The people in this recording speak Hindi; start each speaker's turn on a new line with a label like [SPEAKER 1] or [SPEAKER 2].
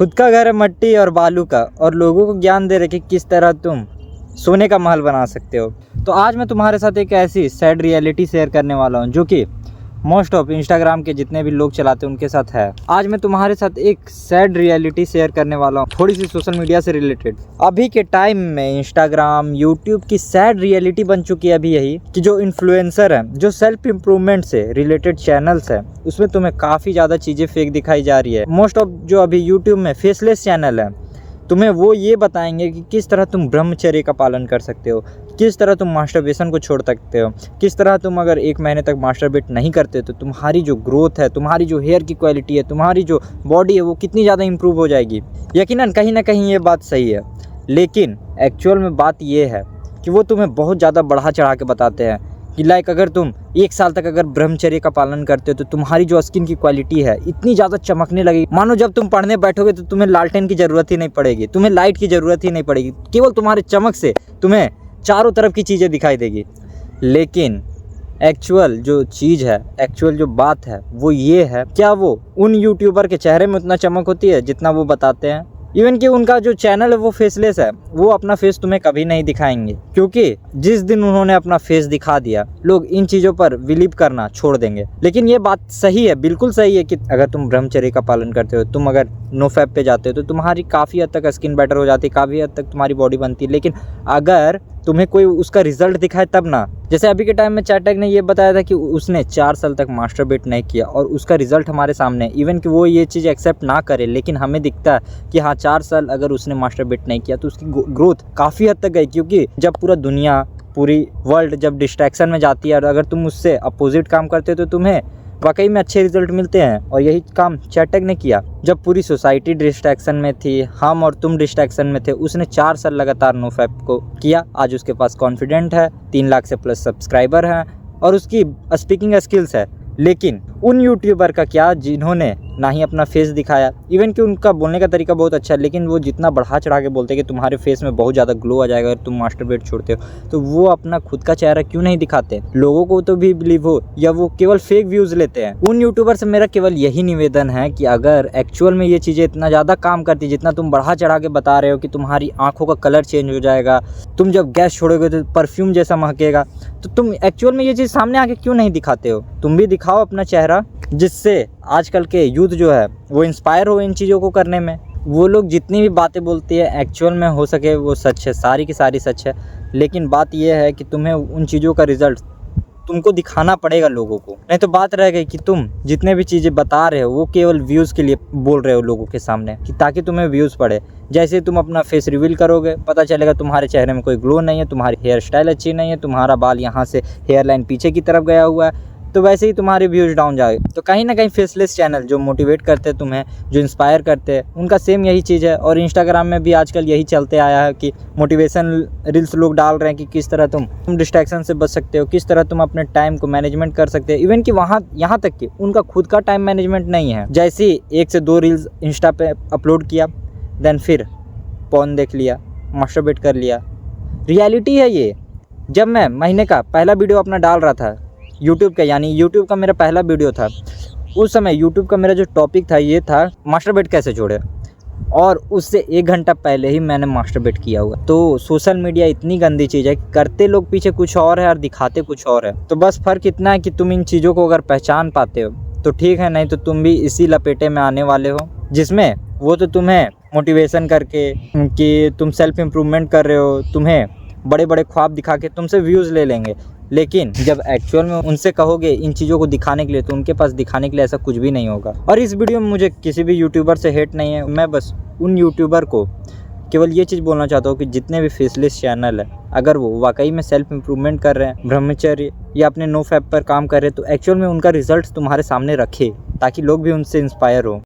[SPEAKER 1] खुद का घर है मट्टी और बालू का, और लोगों को ज्ञान दे रहे कि किस तरह तुम सोने का महल बना सकते हो। तो आज मैं तुम्हारे साथ एक ऐसी सैड रियलिटी शेयर करने वाला हूँ जो कि मोस्ट ऑफ इंस्टाग्राम के जितने भी लोग चलाते हैं उनके साथ है। आज मैं तुम्हारे साथ एक सैड रियलिटी शेयर करने वाला हूँ, थोड़ी सी सोशल मीडिया से रिलेटेड। अभी के टाइम में इंस्टाग्राम, यूट्यूब की सैड रियलिटी बन चुकी है अभी यही कि जो इन्फ्लुएंसर हैं, जो सेल्फ इम्प्रूवमेंट से रिलेटेड चैनल्स हैं, उसमें तुम्हें काफ़ी ज़्यादा चीज़ें फेक दिखाई जा रही है। मोस्ट ऑफ जो अभी यूट्यूब में फेसलेस चैनल है, तुम्हें वो ये बताएंगे कि किस तरह तुम ब्रह्मचर्य का पालन कर सकते हो, किस तरह तुम मास्टरबेशन को छोड़ सकते हो, किस तरह तुम अगर 1 महीने तक मास्टरबेट नहीं करते तो तुम्हारी जो ग्रोथ है, तुम्हारी जो हेयर की क्वालिटी है, तुम्हारी जो बॉडी है वो कितनी ज़्यादा इंप्रूव हो जाएगी। यकीनन कहीं ना कहीं ये बात सही है, लेकिन एक्चुअल में बात ये है कि वो तुम्हें बहुत ज़्यादा बढ़ा चढ़ा के बताते हैं कि लाइक अगर तुम 1 साल तक अगर ब्रह्मचर्य का पालन करते हो तो तुम्हारी जो स्किन की क्वालिटी है इतनी ज़्यादा चमकने लगेगी, मानो जब तुम पढ़ने बैठोगे तो तुम्हें लालटेन की ज़रूरत ही नहीं पड़ेगी, तुम्हें लाइट की ज़रूरत ही नहीं पड़ेगी, केवल तुम्हारे चमक से तुम्हें चारों तरफ की चीज़ें दिखाई देगी। लेकिन एक्चुअल जो चीज़ है, एक्चुअल जो बात है वो ये है, क्या वो उन यूट्यूबर के चेहरे में उतना चमक होती है जितना वो बताते हैं? इवन कि उनका जो चैनल है वो फेसलेस है, वो अपना फेस तुम्हें कभी नहीं दिखाएंगे, क्योंकि जिस दिन उन्होंने अपना फेस दिखा दिया लोग इन चीज़ों पर बिलीव करना छोड़ देंगे। लेकिन ये बात सही है, बिल्कुल सही है कि अगर तुम ब्रह्मचर्य का पालन करते हो, तुम अगर नो फैप पे जाते हो तो तुम्हारी काफ़ी हद तक स्किन बेटर हो जाती है, काफ़ी हद तक तुम्हारी बॉडी बनती है। लेकिन अगर तुम्हें कोई उसका रिजल्ट दिखाए तब ना। जैसे अभी के टाइम में चैटैग ने ये बताया था कि उसने 4 साल तक मास्टरबेट नहीं किया और उसका रिजल्ट हमारे सामने, इवन कि वो ये चीज़ एक्सेप्ट ना करे, लेकिन हमें दिखता है कि हाँ 4 साल अगर उसने मास्टरबेट नहीं किया तो उसकी ग्रोथ काफ़ी हद तक गई। क्योंकि जब पूरा दुनिया, पूरी वर्ल्ड जब डिस्ट्रैक्शन में जाती है और अगर तुम उससे अपोजिट काम करते हो तो तुम्हें वाकई में अच्छे रिजल्ट मिलते हैं। और यही काम चैटैग ने किया। जब पूरी सोसाइटी डिस्ट्रैक्शन में थी, हम और तुम डिस्ट्रैक्शन में थे, उसने 4 साल लगातार नो फैप को किया। आज उसके पास कॉन्फिडेंट है, 3 लाख से प्लस सब्सक्राइबर हैं और उसकी स्पीकिंग स्किल्स है। लेकिन उन यूट्यूबर का क्या जिन्होंने ना ही अपना फेस दिखाया, इवन कि उनका बोलने का तरीका बहुत अच्छा है, लेकिन वो जितना बढ़ा चढ़ा के बोलते हैं कि तुम्हारे फेस में बहुत ज़्यादा ग्लो आ जाएगा अगर तुम मास्टरबेट छोड़ते हो, तो वो अपना खुद का चेहरा क्यों नहीं दिखाते? लोगों को तो भी बिलीव हो, या वो केवल फेक व्यूज़ लेते हैं? उन यूट्यूबर से मेरा केवल यही निवेदन है कि अगर एक्चुअल में ये चीज़ें इतना ज़्यादा काम करती, जितना तुम बढ़ा चढ़ा के बता रहे हो कि तुम्हारी आँखों का कलर चेंज हो जाएगा, तुम जब गैस छोड़ोगे तो परफ्यूम जैसा महकेगा, तो तुम एक्चुअल में ये चीज़ सामने आके क्यों नहीं दिखाते हो? तुम भी दिखाओ अपना चेहरा, जिससे आजकल के यूथ जो है वो इंस्पायर हो इन चीज़ों को करने में। वो लोग जितनी भी बातें बोलती है एक्चुअल में हो सके वो सच है, सारी की सारी सच है। लेकिन बात यह है कि तुम्हें उन चीज़ों का रिजल्ट तुमको दिखाना पड़ेगा लोगों को, नहीं तो बात रह गई कि तुम जितने भी चीज़ें बता रहे हो वो केवल व्यूज़ के लिए बोल रहे हो लोगों के सामने, कि ताकि तुम्हें व्यूज़ पड़े। जैसे तुम अपना फेस रिवील करोगे पता चलेगा तुम्हारे चेहरे में कोई ग्लो नहीं है, तुम्हारी हेयर स्टाइल अच्छी नहीं है, तुम्हारा बाल यहाँ से हेयर लाइन पीछे की तरफ गया हुआ है, तो वैसे ही तुम्हारे व्यूज़ डाउन जाए। तो कहीं ना कहीं फेसलेस चैनल जो मोटिवेट करते हैं तुम्हें, जो इंस्पायर करते हैं, उनका सेम यही चीज़ है। और इंस्टाग्राम में भी आजकल यही चलते आया है कि मोटिवेशन रील्स लोग डाल रहे हैं कि किस तरह तुम डिस्ट्रैक्शन से बच सकते हो, किस तरह तुम अपने टाइम को मैनेजमेंट कर सकते हो। इवन कि वहाँ यहाँ तक कि उनका खुद का टाइम मैनेजमेंट नहीं है। जैसे 1 से 2 रील्स इंस्टा पे अपलोड किया, देन फिर पॉर्न देख लिया, मास्टरबेट कर लिया। रियलिटी है ये। जब मैं महीने का पहला वीडियो अपना डाल रहा था यूट्यूब का, यानी यूट्यूब का मेरा पहला वीडियो था, उस समय यूट्यूब का मेरा जो टॉपिक था ये था मास्टरबेट कैसे छोड़े, और उससे 1 घंटा पहले ही मैंने मास्टरबेट किया हुआ। तो सोशल मीडिया इतनी गंदी चीज़ है, करते लोग पीछे कुछ और है और दिखाते कुछ और है। तो बस फ़र्क इतना है कि तुम इन चीज़ों को अगर पहचान पाते हो तो ठीक है, नहीं तो तुम भी इसी लपेटे में आने वाले हो, जिसमें वो तो तुम्हें मोटिवेशन करके कि तुम सेल्फ इम्प्रूवमेंट कर रहे हो, तुम्हें बड़े बड़े ख्वाब दिखा के तुमसे व्यूज़ ले लेंगे। लेकिन जब एक्चुअल में उनसे कहोगे इन चीज़ों को दिखाने के लिए, तो उनके पास दिखाने के लिए ऐसा कुछ भी नहीं होगा। और इस वीडियो में मुझे किसी भी यूट्यूबर से हेट नहीं है, मैं बस उन यूट्यूबर को केवल ये चीज़ बोलना चाहता हूँ कि जितने भी फेसलेस चैनल है, अगर वो वाकई में सेल्फ इम्प्रूवमेंट कर रहे हैं, ब्रह्मचर्य या अपने नो फैप पर काम कर रहे हैं, तो एक्चुअल में उनका रिजल्ट तुम्हारे सामने रखे, ताकि लोग भी उनसे इंस्पायर हो।